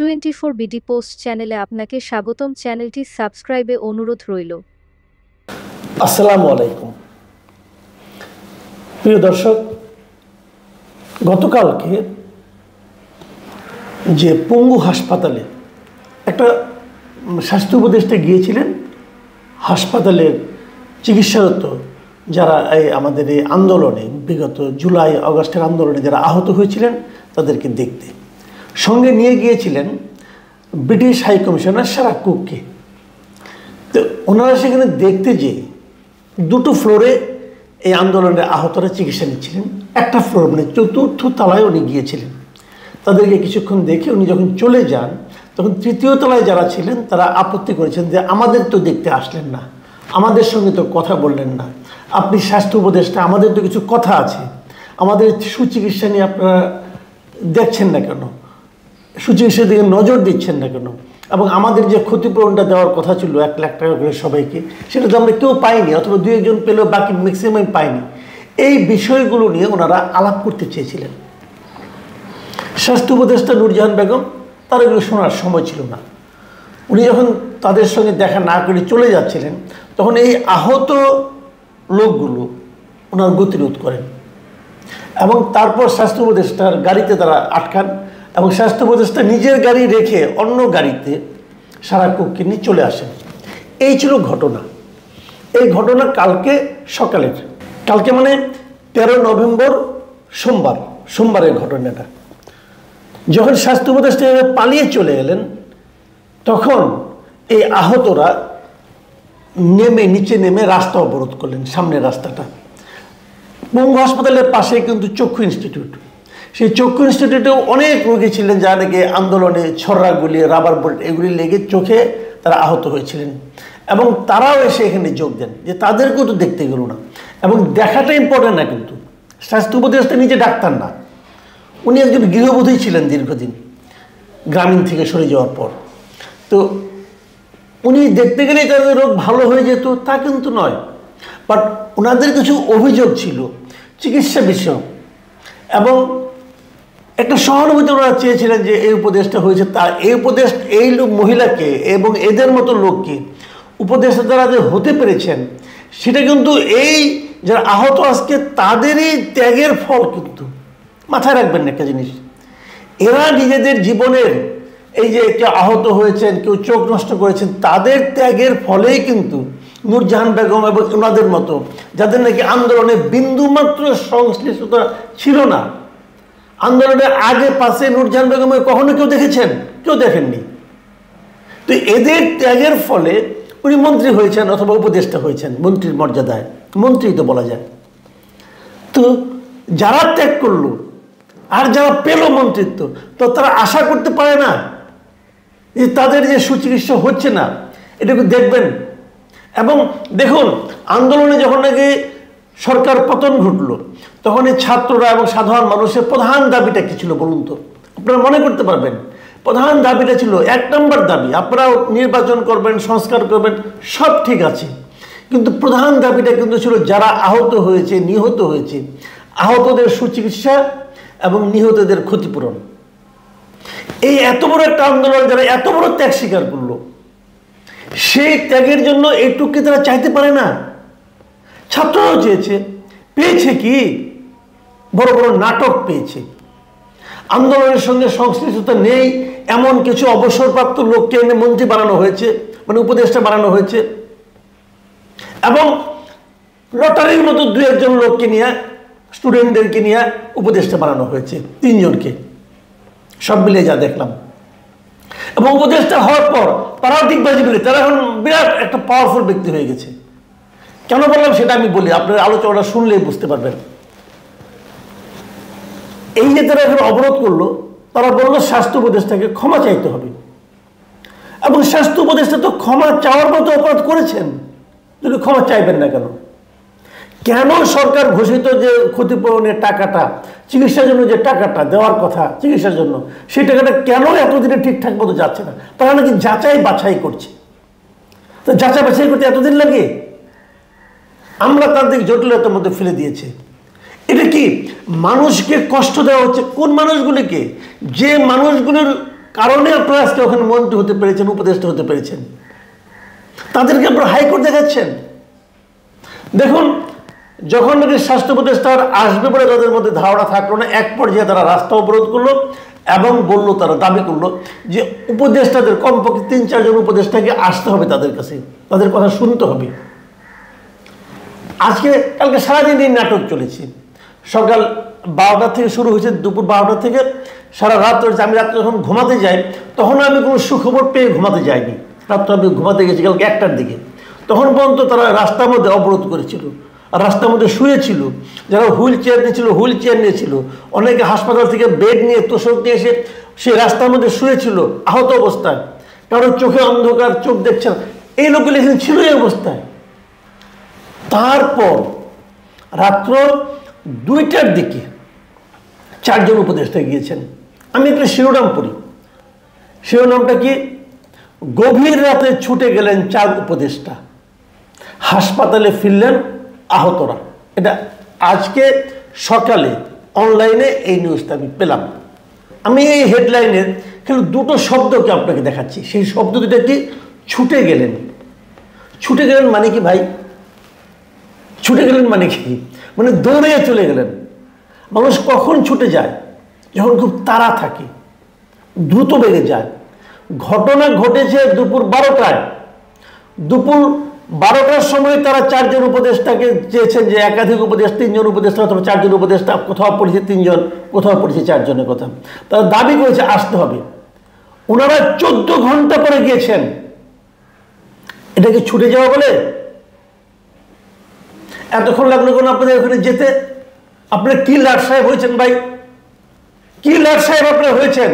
X24 BD post চ্যানেলে আপনাকে স্বাগতম। চ্যানেলটি সাবস্ক্রাইবে অনুরোধ রইল। আসসালামু আলাইকুম প্রিয় দর্শক, গতকালকে যে পঙ্গু হাসপাতালে একটা স্বাস্থ্য উপদেষ্টা গিয়েছিলেন, হাসপাতালের চিকিৎসারত যারা আমাদের এই আন্দোলনে, বিগত জুলাই আগস্টের আন্দোলনে যারা আহত হয়েছিলেন তাদেরকে দেখতে সঙ্গে নিয়ে গিয়েছিলেন ব্রিটিশ হাই কমিশনার সারা কুককে। তো ওনারা সেখানে দেখতে যেয়ে দুটো ফ্লোরে এই আন্দোলনের আহতরা চিকিৎসা নিচ্ছিলেন। একটা ফ্লোর মানে চতুর্থ তলায় উনি গিয়েছিলেন। তাদেরকে কিছুক্ষণ দেখে উনি যখন চলে যান তখন তৃতীয় তলায় যারা ছিলেন তারা আপত্তি করেছেন যে আমাদের তো দেখতে আসলেন না, আমাদের সঙ্গে তো কথা বললেন না, আপনি স্বাস্থ্য উপদেষ্টা, আমাদের তো কিছু কথা আছে, আমাদের সুচিকিৎসা নিয়ে আপনারা দেখছেন না কেন, সুচিকিৎসার দিকে নজর দিচ্ছেন না কেন, এবং আমাদের যে ক্ষতিপূরণটা দেওয়ার কথা ছিল 1 লাখ টাকা করে সবাইকে, সেটা তো আমরা কেউ পাইনি, অথবা 2-1 পেলেও বাকি ম্যাক্সিমাম পাইনি। এই বিষয়গুলো নিয়ে ওনারা আলাপ করতে চেয়েছিলেন। স্বাস্থ্য উপদেষ্টা নূরজাহান বেগম তার এগুলো শোনার সময় ছিল না। উনি যখন তাদের সঙ্গে দেখা না করে চলে যাচ্ছিলেন তখন এই আহত লোকগুলো ওনার গতিরোধ করেন এবং তারপর স্বাস্থ্য উপদেষ্টার গাড়িতে তারা আটকান এবং স্বাস্থ্য উপদেষ্টা নিজের গাড়ি রেখে অন্য গাড়িতে সারা কুককে নিয়ে চলে আসেন। এই ছিল ঘটনা। এই ঘটনা কালকে সকালের, কালকে মানে 13 নভেম্বর সোমবারের ঘটনাটা। যখন স্বাস্থ্য উপদেষ্টা পালিয়ে চলে এলেন তখন এই আহতরা নিচে নেমে রাস্তা অবরোধ করলেন, সামনের রাস্তাটা। পঙ্গু হাসপাতালের পাশে কিন্তু চক্ষু ইনস্টিটিউট, সেই চক্ষু ইনস্টিটিউটেও অনেক রোগী ছিলেন যারা নাকি আন্দোলনে ছড়া গুলি, রাবার বুলেট এগুলি লেগে চোখে তারা আহত হয়েছিলেন এবং তারাও এসে এখানে যোগ দেন যে তাদেরকেও তো দেখতে গেল না। এবং দেখাটা ইম্পর্টেন্ট না, কিন্তু স্বাস্থ্য উপদেষ্টা নিজে ডাক্তার না, উনি একজন গৃহবধূই ছিলেন দীর্ঘদিন গ্রামীণ থেকে সরে যাওয়ার পর। তো উনি দেখতে গেলেই তাদের রোগ ভালো হয়ে যেত তা কিন্তু নয়, বাট ওনাদের কিছু অভিযোগ ছিল চিকিৎসা বিষয় এবং একটা সহানুভূতি ওনারা চেয়েছিলেন যে এই উপদেশটা হয়েছে, তা এই এই মহিলাকে এবং এদের মতো লোককে উপদেষ্টা দ্বারা যে হতে পেরেছেন সেটা কিন্তু এই যারা আহত আজকে তাদেরই ত্যাগের ফল। কিন্তু মাথায় রাখবেন একটা জিনিস, এরা নিজেদের জীবনের এই যে কেউ আহত হয়েছেন, কেউ চোখ নষ্ট করেছেন, তাদের ত্যাগের ফলেই কিন্তু নূরজাহান বেগম এবং ওনাদের মতো যাদের নাকি আন্দোলনে বিন্দুমাত্র সংশ্লিষ্টতা ছিল না, আন্দোলনের আগে পাশে নূরজাহান বেগমের কখনো কেউ দেখেছেন? কেউ দেখেননি। তো এদের ত্যাগের ফলে উনি মন্ত্রী হয়েছেন অথবা উপদেষ্টা হয়েছেন, মন্ত্রীর মর্যাদায়, মন্ত্রী তো বলা যায়। তো যারা ত্যাগ করলো আর যারা পেল মন্ত্রিত্ব, তো তারা আশা করতে পারে না যে তাদের যে সুচিকিৎসা হচ্ছে না এটাকে দেখবেন। এবং দেখুন, আন্দোলনে যখন নাকি সরকার পতন ঘটলো তখন এই ছাত্ররা এবং সাধারণ মানুষের প্রধান দাবিটা কি ছিল বলুন তো? আপনারা মনে করতে পারবেন। প্রধান দাবিটা ছিল 1 নম্বর দাবি, আপনারা নির্বাচন করবেন, সংস্কার করবেন, সব ঠিক আছে, কিন্তু প্রধান দাবিটা কিন্তু ছিল যারা আহত হয়েছে, নিহত হয়েছে, আহতদের সুচিকিৎসা এবং নিহতদের ক্ষতিপূরণ। এই এত বড় একটা আন্দোলন যারা এত বড় ত্যাগ স্বীকার করলো, সেই ত্যাগের জন্য এইটুকু তারা চাইতে পারে না? ছাত্ররাও চেয়েছে, পেয়েছে কি? বড় বড় নাটক পেয়েছে। আন্দোলনের সঙ্গে সংশ্লিষ্টতা নেই এমন কিছু অবসরপ্রাপ্ত লোককে এনে মন্ত্রী বানানো হয়েছে, মানে উপদেষ্টা বানানো হয়েছে, এবং লটারির মতো 2-1 জন লোককে নিয়ে, স্টুডেন্টদেরকে নিয়ে উপদেষ্টা বানানো হয়েছে, 3 জনকে, সব মিলিয়ে যা দেখলাম। এবং উপদেষ্টা হওয়ার পর তারাও দিগ্বাজি বলে, তারা এখন বিরাট একটা পাওয়ারফুল ব্যক্তি হয়ে গেছে। কেন বললাম সেটা আমি বলি, আপনার আলোচনাটা শুনলেই বুঝতে পারবেন। এই যে তারা এখন অবরোধ করলো, তারা বললো স্বাস্থ্য উপদেষ্টাকে ক্ষমা চাইতে হবে, এবং স্বাস্থ্য উপদেষ্টা তো ক্ষমা চাওয়ার মতো অপরাধ করেছেন, যদি ক্ষমা চাইবেন না কেন? কেন সরকার ঘোষিত যে ক্ষতিপূরণের টাকাটা, চিকিৎসার জন্য যে টাকাটা দেওয়ার কথা চিকিৎসার জন্য, সেই টাকাটা কেন এতদিনে ঠিকঠাক মতো যাচ্ছে না? তারা নাকি যাচাই বাছাই করছে। তো যাচাই বাছাই করতে এতদিন লাগে? আমরা তাদের জটিলতার মধ্যে ফেলে দিয়েছে। এটা কি মানুষকে কষ্ট দেওয়া হচ্ছে? কোন মানুষগুলিকে? যে মানুষগুলোর কারণে আপনারা আজকে ওখানে মন্ত্রী হতে পেরেছেন, উপদেষ্টা হতে পেরেছেন। তাদেরকে আপনারা হাইকোর্ট দেখাচ্ছেন। দেখুন, যখন নাকি স্বাস্থ্য উপদেষ্টা আসবে বলে তাদের মধ্যে ধারণা থাকলো না, এক পর্যায়ে তারা রাস্তা অবরোধ করলো এবং বললো, তারা দাবি করলো যে উপদেষ্টাদের কমপক্ষে 3-4 জন উপদেষ্টাকে আসতে হবে তাদের কাছে, তাদের কথা শুনতে হবে। কালকে সারাদিন এই নাটক চলেছে। সকাল 12টা থেকে শুরু হয়েছে, দুপুর 12টা থেকে সারা রাত চলেছে। আমি রাত্রে যখন ঘুমাতে যাই তখন আমি কোনো সুখবর পেয়ে ঘুমাতে যাইনি। রাত্রে আমি ঘুমাতে গেছি কালকে 1টার দিকে, তখন পর্যন্ত তারা রাস্তার মধ্যে অবরোধ করেছিল আর রাস্তার মধ্যে শুয়েছিল। যারা হুইল চেয়ার নিয়েছিল হুইল চেয়ার নিয়েছিল, অনেকে হাসপাতাল থেকে বেড নিয়ে তোষক নিয়ে এসে সেই রাস্তার মধ্যে শুয়েছিল আহত অবস্থায়, কারণ চোখে অন্ধকার, চোখ দেখছে না। এই লোকগুলো এখানে ছিল এই অবস্থায়। তারপর রাত্র 2টার দিকে 4 জন উপদেষ্টা গিয়েছেন। আমি একটা শিরোনাম পড়ি, শিরোনামটা কি? গভীর রাতে ছুটে গেলেন 4 উপদেষ্টা, হাসপাতালে ফিরলেন আহতরা। এটা আজকে সকালে অনলাইনে এই নিউজটা আমি পেলাম। আমি এই হেডলাইনের কিন্তু 2টো শব্দকে আপনাকে দেখাচ্ছি। সেই শব্দ দুটো কি? ছুটে গেলেন। ছুটে গেলেন মানে কি ভাই? ছুটে গেলেন মানে কি? মানে দৌড়ে চলে গেলেন। মানুষ কখন ছুটে যায়? যখন খুব তাড়া থাকে, দ্রুত বেগে যায়। ঘটনা ঘটেছে দুপুর 12টায়। দুপুর 12টার সময় তারা 4 জন উপদেষ্টাকে চেয়েছেন, যে একাধিক উপদেষ্টা, 3 জন উপদেষ্টা অথবা 4 জন উপদেষ্টা, কোথাও পড়েছে 3 জন, কোথাও পড়েছে 4 জনের কথা। তারা দাবি করেছে আসতে হবে। ওনারা 14 ঘন্টা পরে গিয়েছেন। এটাকে ছুটে যাওয়া বলে? এতক্ষণ লাগলো কেন আপনাদের ওখানে যেতে? আপনারা কি লাট সাহেব হয়েছেন ভাই? কি লাট সাহেব আপনারা হয়েছেন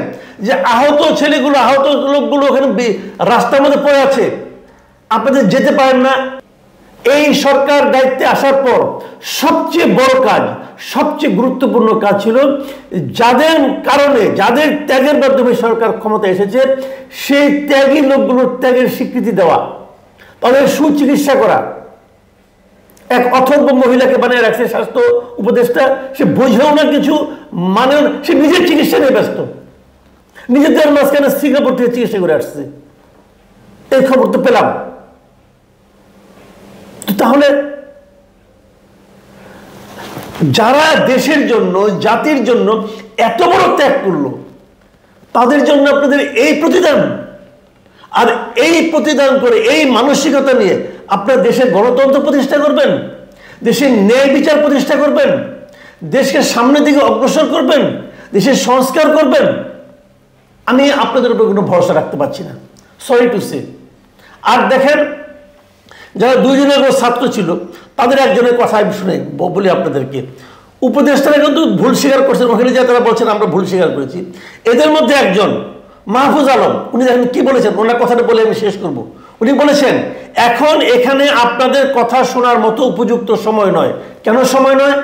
যে আহত ছেলেগুলো, আহত লোকগুলো ওখানে রাস্তার মধ্যে পড়ে আছে, আপনাদের যেতে পারেন না? এই সরকার দায়িত্বে আসার পর সবচেয়ে বড় কাজ, সবচেয়ে গুরুত্বপূর্ণ কাজ ছিল যাদের কারণে, যাদের ত্যাগের মাধ্যমে সরকার ক্ষমতা এসেছে, সেই ত্যাগী লোকগুলোর ত্যাগের স্বীকৃতি দেওয়া, তাদের সুচিকিৎসা করা। এক অথর্ব মহিলাকে বানিয়ে রাখছে স্বাস্থ্য উপদেষ্টা, সে বোঝেও না কিছু, মানেও না, সে নিজের চিকিৎসা নিয়ে ব্যস্ত। নিজেদের মাঝখানে সিঙ্গাপুর থেকে চিকিৎসা করে আসছে, এই খবর তো পেলাম। তাহলে যারা দেশের জন্য, জাতির জন্য এত বড় ত্যাগ করলো, তাদের জন্য আপনাদের এই প্রতিদান। আর এই প্রতিদান করে, এই মানসিকতা নিয়ে আপনার দেশের গণতন্ত্র প্রতিষ্ঠা করবেন, দেশের ন্যায় বিচার প্রতিষ্ঠা করবেন, দেশকে সামনের দিকে অগ্রসর করবেন, দেশের সংস্কার করবেন। আমি আপনাদের উপর কোনো ভরসা রাখতে পারছি না, সরি টু সে। আর দেখেন, যারা 2 জনের ছাত্র ছিল তাদের একজনের কথা আমি শুনে বলি আপনাদেরকে। উপদেষ্টারা কিন্তু ভুল স্বীকার করছেন, ওখানে যা তারা বলছেন আমরা ভুল স্বীকার করেছি। এদের মধ্যে একজন মাহফুজ আলম, উনি দেখেন কি বলেছেন, ওনার কথাটা বলে আমি শেষ করব। উনি বলেছেন, এখন এখানে আপনাদের কথা শোনার মতো উপযুক্ত সময় নয়। কেন সময় নয়?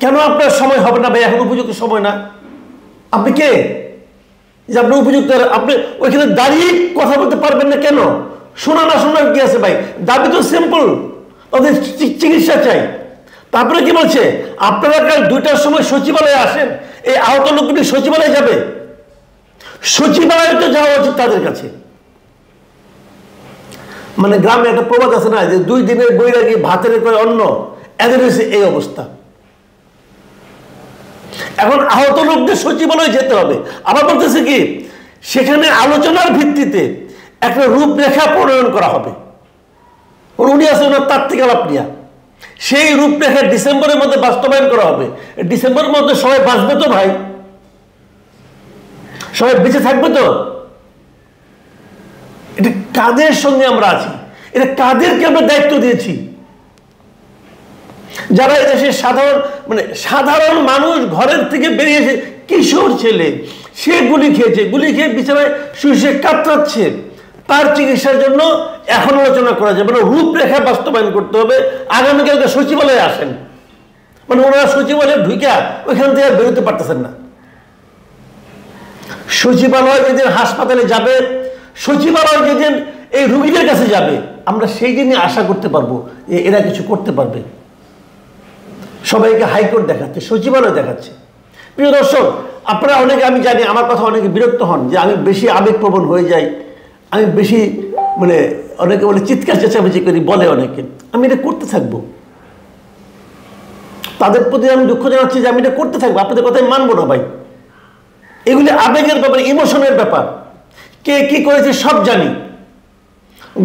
কেন আপনার সময় হবে না ভাই? এখন উপযুক্ত সময় না। আপনি কে যে আপনি উপযুক্ত? আপনি ওইখানে দাঁড়িয়ে কথা বলতে পারবেন না কেন? শোনা না শোনার কি আছে ভাই? দাবি তো সিম্পল, তাদের চিকিৎসা চাই। তারপরে কি বলছে, আপনারা কাল 2টার সময় সচিবালয়ে আসেন। এই আহত লোকগুলি সচিবালয়ে যাবে? সচিবালয়ে তো যাওয়া উচিত তাদের কাছে। মানে গ্রামে একটা প্রবাদ আছে না, যে 2 দিনের বৈরাগী ভাতের করে অন্ন, এদের হয়েছে এই অবস্থা। এখন আহত লোকদের সচিবালয়ে যেতে হবে। আবার বলতেছে কি, সেখানে আলোচনার ভিত্তিতে একটা রূপরেখা প্রণয়ন করা হবে। উনি আছে ওনার তাত্ত্বিক আলাপনিয়া, সেই রূপরেখা ডিসেম্বরের মধ্যে বাস্তবায়ন করা হবে। ডিসেম্বরের মধ্যে সবাই বাঁচবে তো ভাই? সবাই বেঁচে থাকবে তো? এটা কাদের সঙ্গে আমরা আছি? এটা কাদেরকে আমরা দায়িত্ব দিয়েছি? যারা এদেশের সাধারণ মানুষ, ঘরের থেকে বেরিয়েছে, কিশোর ছেলে, সে গুলি খেয়েছে, গুলি খেয়ে বিছানায় শুয়ে কাতরাচ্ছে, তার চিকিৎসার জন্য এখন আলোচনা করা যাবে না, রূপরেখা বাস্তবায়ন করতে হবে। আগামীকালকে সচিবালয়ে আসেন। মানে ওনারা সচিবালয়ে ঢুকে ওইখান থেকে বেরোতে পারতেছেন না। সচিবালয় যেদিন হাসপাতালে যাবে, সচিবালয় যেদিন এই রুগীদের কাছে যাবে, আমরা সেই দিনই আশা করতে পারবো যে এরা কিছু করতে পারবে। সবাইকে হাইকোর্ট দেখাচ্ছে, সচিবালয় দেখাচ্ছে, প্রিয় দর্শক, আপনারা অনেকে, আমি জানি আমার কথা অনেকে বিরক্ত হন যে আমি বেশি আবেগপ্রবণ হয়ে যাই, আমি বেশি মানে অনেকে বলে চিৎকার চেঁচামেচি করি, বলে অনেকে। আমি এটা করতে থাকবো, তাদের প্রতি আমি দুঃখ জানাচ্ছি যে আমি এটা করতে থাকবো, আপনাদের কথাই মানবো না ভাই। এগুলি আবেগের ব্যাপার, ইমোশনের ব্যাপার। কে কি করেছে সব জানি।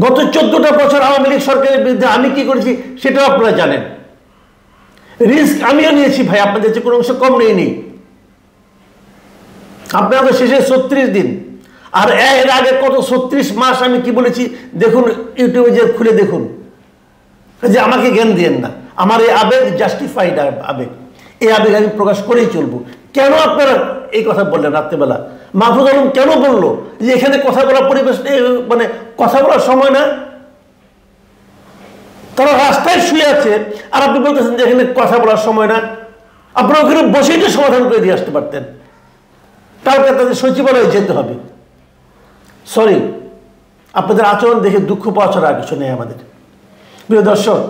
গত 14টা বছর আওয়ামী লীগ সরকারের বিরুদ্ধে আমি কি করেছি সেটাও আপনারা জানেন। রিস্ক আমিও নিয়েছি ভাই, আপনাদের যে কোনো অংশ কম নেই। আপনারা তো শেষে 36 দিন, আর এর আগে কত 36 মাস আমি কি বলেছি দেখুন, ইউটিউবে যে খুলে দেখুন, যে আমাকে জ্ঞান দিয়েন না। আমার এই আবেগ জাস্টিফাইড আবেগ, এই আবেগ আমি প্রকাশ করেই চলবো। কেন আপনারা এই কথা বললেন রাত্রেবেলা? মাহফুজ আলম কেন বললো যে এখানে কথা বলার পরিবেশ, মানে কথা বলার সময় না? তারা রাস্তায় শুয়ে আছে আর আপনি বলতেছেন যে এখানে কথা বলার সময় না। আপনারা ওখানে বসেই তো সমাধান করে দিয়ে আসতে পারতেন। কালকে তাদের সচিবালয়ে যেতে হবে। সরি, আপনাদের আচরণ দেখে দুঃখ পাওয়া ছাড়া আর কিছু নেই আমাদের। প্রিয় দর্শক,